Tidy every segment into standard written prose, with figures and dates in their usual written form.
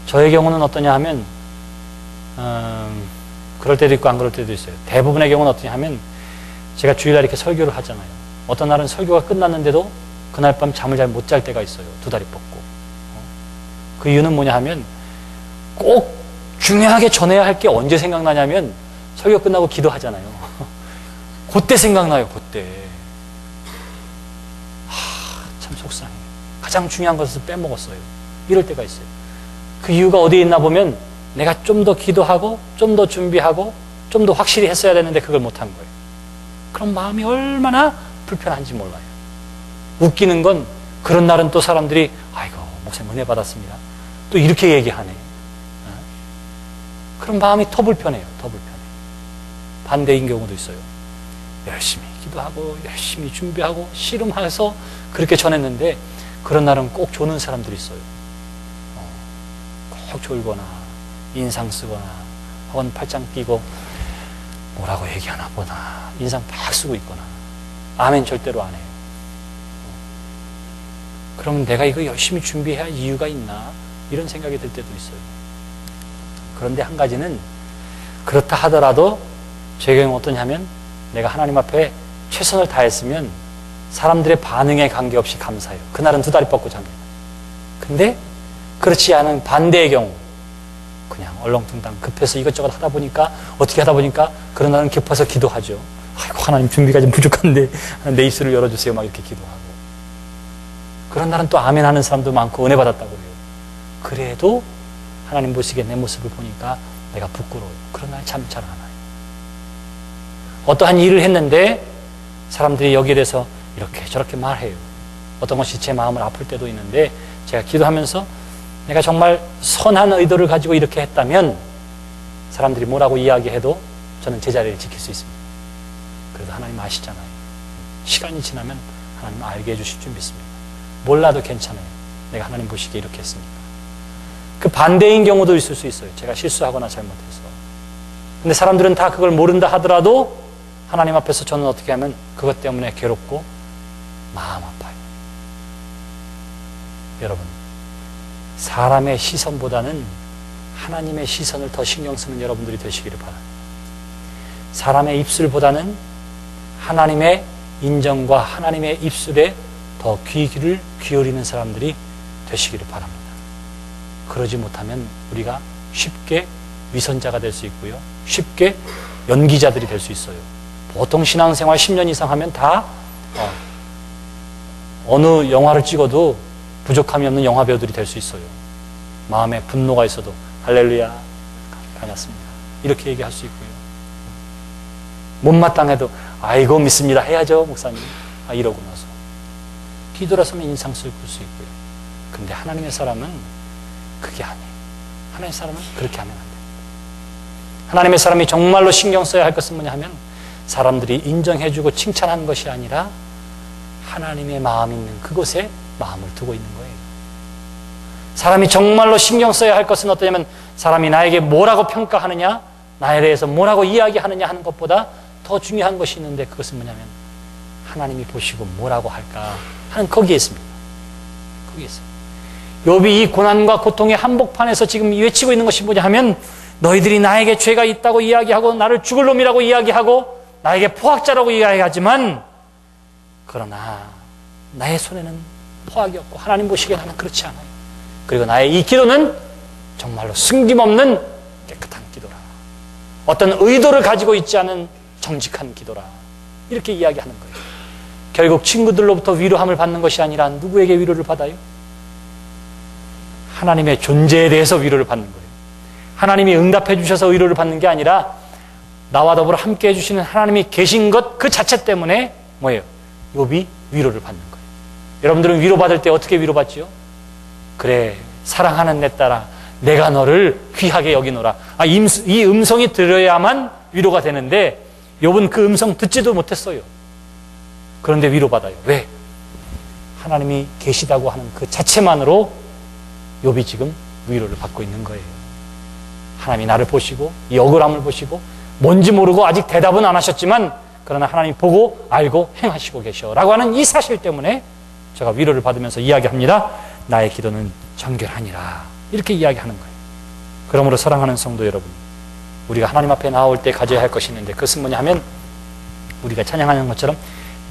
저의 경우는 어떠냐 하면 그럴 때도 있고 안 그럴 때도 있어요. 대부분의 경우는 어떠냐 하면 제가 주일날 이렇게 설교를 하잖아요. 어떤 날은 설교가 끝났는데도 그날 밤 잠을 잘 못 잘 때가 있어요. 두 다리 뻗고. 그 이유는 뭐냐 하면 꼭 중요하게 전해야 할 게 언제 생각나냐면 설교 끝나고 기도하잖아요. 그때 생각나요. 그때. 참 속상해. 가장 중요한 것을 빼먹었어요. 이럴 때가 있어요. 그 이유가 어디에 있나 보면 내가 좀 더 기도하고 좀 더 준비하고 좀 더 확실히 했어야 되는데 그걸 못한 거예요. 그럼 마음이 얼마나 불편한지 몰라요. 웃기는 건 그런 날은 또 사람들이 아이고 목사님 은혜 받았습니다. 또 이렇게 얘기하네. 그럼 마음이 더 불편해요. 더 불편해요. 반대인 경우도 있어요. 열심히 기도하고 열심히 준비하고 씨름해서 그렇게 전했는데 그런 날은 꼭 조는 사람들이 있어요. 꼭 졸거나 인상 쓰거나 혹은 팔짱 끼고 뭐라고 얘기하나 보나 인상 팍 쓰고 있거나 아멘 절대로 안 해요. 그러면 내가 이거 열심히 준비해야 할 이유가 있나 이런 생각이 들 때도 있어요. 그런데 한 가지는 그렇다 하더라도 제 경우는 어떠냐면 내가 하나님 앞에 최선을 다했으면 사람들의 반응에 관계없이 감사해요. 그날은 두 다리 뻗고 잡니다. 근데 그렇지 않은 반대의 경우 그냥 얼렁뚱땅 급해서 이것저것 하다 보니까 어떻게 하다 보니까 그런 날은 깊어서 기도하죠. 아이고 하나님 준비가 좀 부족한데 내 입술을 열어주세요 막 이렇게 기도하고 그런 날은 또 아멘 하는 사람도 많고 은혜 받았다고 해요. 그래도 하나님 보시기에 내 모습을 보니까 내가 부끄러워요. 그런 날 참 잘 안 와요. 어떠한 일을 했는데 사람들이 여기에 대해서 이렇게 저렇게 말해요. 어떤 것이 제 마음을 아플 때도 있는데 제가 기도하면서 내가 정말 선한 의도를 가지고 이렇게 했다면 사람들이 뭐라고 이야기해도 저는 제 자리를 지킬 수 있습니다. 그래도 하나님 아시잖아요. 시간이 지나면 하나님 알게 해주실 줄 믿습니다. 몰라도 괜찮아요. 내가 하나님 보시기에 이렇게 했으니까. 그 반대인 경우도 있을 수 있어요. 제가 실수하거나 잘못해서. 근데 사람들은 다 그걸 모른다 하더라도 하나님 앞에서 저는 어떻게 하면 그것 때문에 괴롭고 마음 아파요. 여러분, 사람의 시선보다는 하나님의 시선을 더 신경 쓰는 여러분들이 되시기를 바랍니다. 사람의 입술보다는 하나님의 인정과 하나님의 입술에 더 귀를 기울이는 사람들이 되시기를 바랍니다. 그러지 못하면 우리가 쉽게 위선자가 될 수 있고요. 쉽게 연기자들이 될 수 있어요. 보통 신앙생활 10년 이상 하면 다 어느 영화를 찍어도 부족함이 없는 영화배우들이 될 수 있어요. 마음에 분노가 있어도 할렐루야 반갑습니다 이렇게 얘기할 수 있고요. 못마땅해도 아이고 믿습니다 해야죠 목사님 이러고 나서 뒤돌아서면 인상 쓸 수 있고요. 근데 하나님의 사람은 그게 아니에요. 하나님의 사람은 그렇게 하면 안 돼요. 하나님의 사람이 정말로 신경 써야 할 것은 뭐냐 하면 사람들이 인정해주고 칭찬하는 것이 아니라 하나님의 마음이 있는 그곳에 마음을 두고 있는 거예요. 사람이 정말로 신경 써야 할 것은 어떠냐면 사람이 나에게 뭐라고 평가하느냐 나에 대해서 뭐라고 이야기하느냐 하는 것보다 더 중요한 것이 있는데 그것은 뭐냐면 하나님이 보시고 뭐라고 할까 하는 거기에 있습니다. 거기에 있어요. 욥이 이 고난과 고통의 한복판에서 지금 외치고 있는 것이 뭐냐 하면 너희들이 나에게 죄가 있다고 이야기하고 나를 죽을 놈이라고 이야기하고 나에게 포악자라고 이야기하지만 그러나 나의 손에는 포악이 없고 하나님 보시기에 나는 그렇지 않아요. 그리고 나의 이 기도는 정말로 숨김없는 깨끗한 기도라. 어떤 의도를 가지고 있지 않은 정직한 기도라. 이렇게 이야기하는 거예요. 결국 친구들로부터 위로함을 받는 것이 아니라 누구에게 위로를 받아요? 하나님의 존재에 대해서 위로를 받는 거예요. 하나님이 응답해 주셔서 위로를 받는 게 아니라 나와 더불어 함께 해주시는 하나님이 계신 것 그 자체 때문에 뭐예요? 욥이 위로를 받는 거예요. 여러분들은 위로받을 때 어떻게 위로받지요? 그래 사랑하는 내 딸아 내가 너를 귀하게 여기노라. 이 음성이 들어야만 위로가 되는데 욥은 그 음성 듣지도 못했어요. 그런데 위로받아요. 왜? 하나님이 계시다고 하는 그 자체만으로 욥이 지금 위로를 받고 있는 거예요. 하나님이 나를 보시고 이 억울함을 보시고 뭔지 모르고 아직 대답은 안 하셨지만 그러나 하나님 보고 알고 행하시고 계셔 라고 하는 이 사실 때문에 제가 위로를 받으면서 이야기합니다. 나의 기도는 정결하니라 이렇게 이야기하는 거예요. 그러므로 사랑하는 성도 여러분, 우리가 하나님 앞에 나올 때 가져야 할 것이 있는데 그것은 뭐냐 하면 우리가 찬양하는 것처럼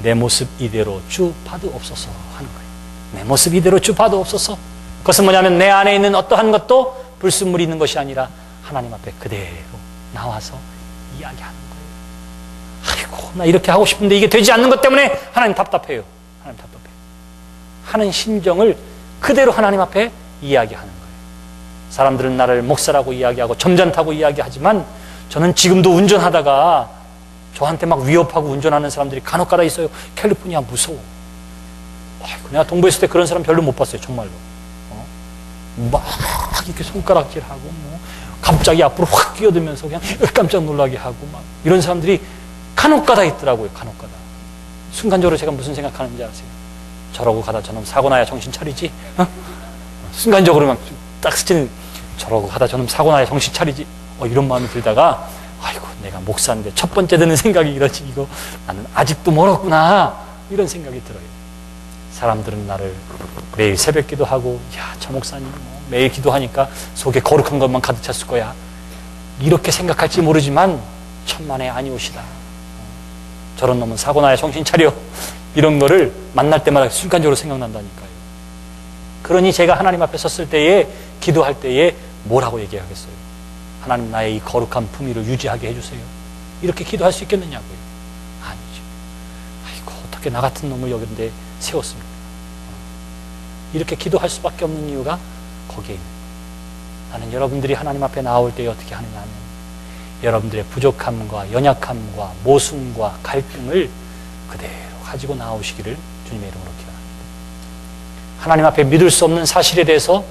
내 모습 이대로 주 봐두옵소서 하는 거예요. 내 모습 이대로 주 봐두옵소서. 그것은 뭐냐면 내 안에 있는 어떠한 것도 불순물이 있는 것이 아니라 하나님 앞에 그대로 나와서 이야기하는 거예요. 아이고, 나 이렇게 하고 싶은데 이게 되지 않는 것 때문에 하나님 답답해요. 하나님 답답해요. 하는 심정을 그대로 하나님 앞에 이야기하는 거예요. 사람들은 나를 목사라고 이야기하고 점잖다고 이야기하지만 저는 지금도 운전하다가 저한테 막 위협하고 운전하는 사람들이 간혹가다 있어요. 캘리포니아 무서워. 아이고, 내가 동부에 있을 때 그런 사람 별로 못 봤어요. 정말로. 막 이렇게 손가락질하고 뭐 갑자기 앞으로 확 끼어들면서 그냥 깜짝 놀라게 하고 막 이런 사람들이 간혹가다 있더라고요. 간혹가다. 순간적으로 제가 무슨 생각하는지 아세요? 저러고 가다 저놈 사고 나야 정신 차리지? 순간적으로 막 딱 스치는 저러고 가다 저놈 사고 나야 정신 차리지? 이런 마음이 들다가 아이고, 내가 목사인데 첫 번째 드는 생각이 이러지. 이거 나는 아직도 멀었구나. 이런 생각이 들어요. 사람들은 나를 매일 새벽 기도하고 야, 저 목사님 뭐 매일 기도하니까 속에 거룩한 것만 가득 찼을 거야. 이렇게 생각할지 모르지만 천만에 아니오시다. 저런 놈은 사고 나야 정신 차려. 이런 거를 만날 때마다 순간적으로 생각난다니까요. 그러니 제가 하나님 앞에 섰을 때에 기도할 때에 뭐라고 얘기하겠어요? 하나님, 나의 이 거룩한 품위를 유지하게 해주세요. 이렇게 기도할 수 있겠느냐고요? 아니죠. 아이고, 어떻게 나 같은 놈을 여기데 세웠습니까? 이렇게 기도할 수밖에 없는 이유가 거기에 있는 거예요. 나는 여러분들이 하나님 앞에 나올 때 어떻게 하느냐 하면 여러분들의 부족함과 연약함과 모순과 갈등을 그대로 가지고 나오시기를 주님의 이름으로 기원합니다. 하나님 앞에 믿을 수 없는 사실에 대해서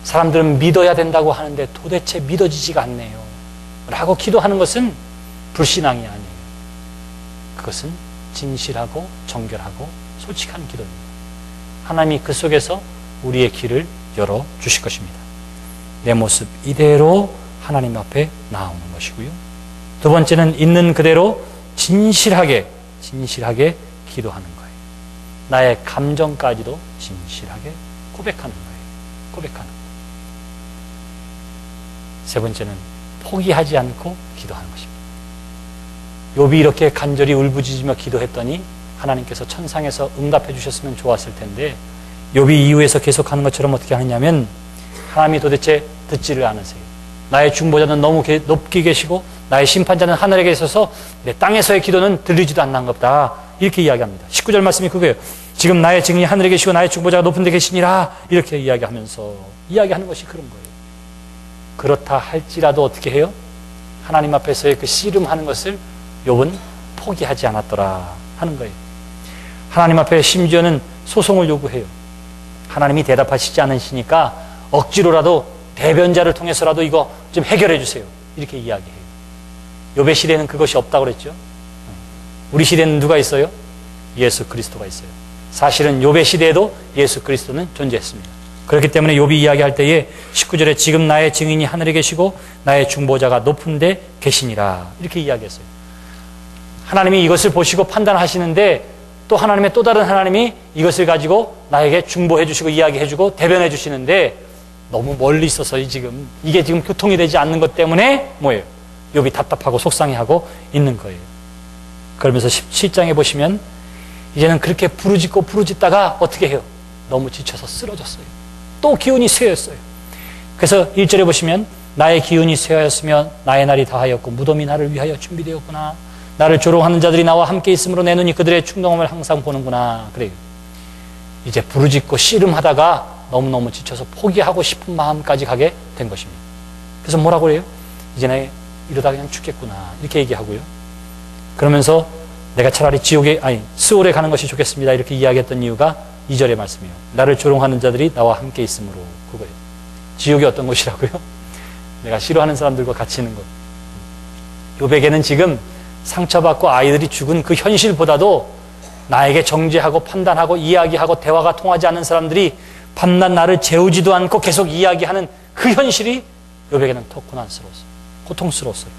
사람들은 믿어야 된다고 하는데 도대체 믿어지지가 않네요 라고 기도하는 것은 불신앙이 아니에요. 그것은 진실하고 정결하고 솔직한 기도입니다. 하나님이 그 속에서 우리의 길을 열어주실 것입니다. 내 모습 이대로 하나님 앞에 나오는 것이고요. 두 번째는 있는 그대로 진실하게 기도하는 거예요. 나의 감정까지도 진실하게 고백하는 거예요. 고백하는 거예요. 세 번째는 포기하지 않고 기도하는 것입니다. 욥이 이렇게 간절히 울부짖으며 기도했더니 하나님께서 천상에서 응답해 주셨으면 좋았을 텐데 욥이 이후에서 계속하는 것처럼 어떻게 하느냐면 하나님이 도대체 듣지를 않으세요. 나의 중보자는 너무 높게 계시고 나의 심판자는 하늘에 계셔서 내 땅에서의 기도는 들리지도 않는갑다. 이렇게 이야기합니다. 19절 말씀이 그거예요. 지금 나의 증인이 하늘에 계시고 나의 중보자가 높은 데 계시니라. 이렇게 이야기하면서 이야기하는 것이 그런 거예요. 그렇다 할지라도 어떻게 해요? 하나님 앞에서의 그 씨름하는 것을 욥은 포기하지 않았더라 하는 거예요. 하나님 앞에 심지어는 소송을 요구해요. 하나님이 대답하시지 않으시니까 억지로라도 대변자를 통해서라도 이거 좀 해결해 주세요. 이렇게 이야기해요. 욥의 시대에는 그것이 없다고 그랬죠. 우리 시대에는 누가 있어요? 예수 그리스도가 있어요. 사실은 욥의 시대에도 예수 그리스도는 존재했습니다. 그렇기 때문에 욥이 이야기할 때에 19절에 지금 나의 증인이 하늘에 계시고 나의 중보자가 높은 데 계시니라 이렇게 이야기했어요. 하나님이 이것을 보시고 판단하시는데 또 하나님의 또 다른 하나님이 이것을 가지고 나에게 중보해 주시고 이야기해 주고 대변해 주시는데 너무 멀리 있어서 지금 이게 지금 교통이 되지 않는 것 때문에 뭐예요? 욥이 답답하고 속상해하고 있는 거예요. 그러면서 17장에 보시면 이제는 그렇게 부르짖다가 어떻게 해요? 너무 지쳐서 쓰러졌어요. 또 기운이 쇠였어요. 그래서 1절에 보시면 나의 기운이 쇠하였으며 나의 날이 다하였고 무덤이 나를 위하여 준비되었구나. 나를 조롱하는 자들이 나와 함께 있으므로 내 눈이 그들의 충동함을 항상 보는구나. 그래요. 이제 부르짖고 씨름하다가 너무너무 지쳐서 포기하고 싶은 마음까지 가게 된 것입니다. 그래서 뭐라고 그래요? 이제 내 이러다 그냥 죽겠구나. 이렇게 얘기하고요. 그러면서 내가 차라리 스올에 가는 것이 좋겠습니다. 이렇게 이야기했던 이유가 2절의 말씀이에요. 나를 조롱하는 자들이 나와 함께 있으므로. 그거예요. 지옥이 어떤 곳이라고요? 내가 싫어하는 사람들과 같이 있는 것. 욥에게는 지금 상처받고 아이들이 죽은 그 현실보다도 나에게 정죄하고 판단하고 이야기하고 대화가 통하지 않는 사람들이 밤낮 나를 재우지도 않고 계속 이야기하는 그 현실이 욥에게는 더 고난스러웠어요. 고통스러웠어요.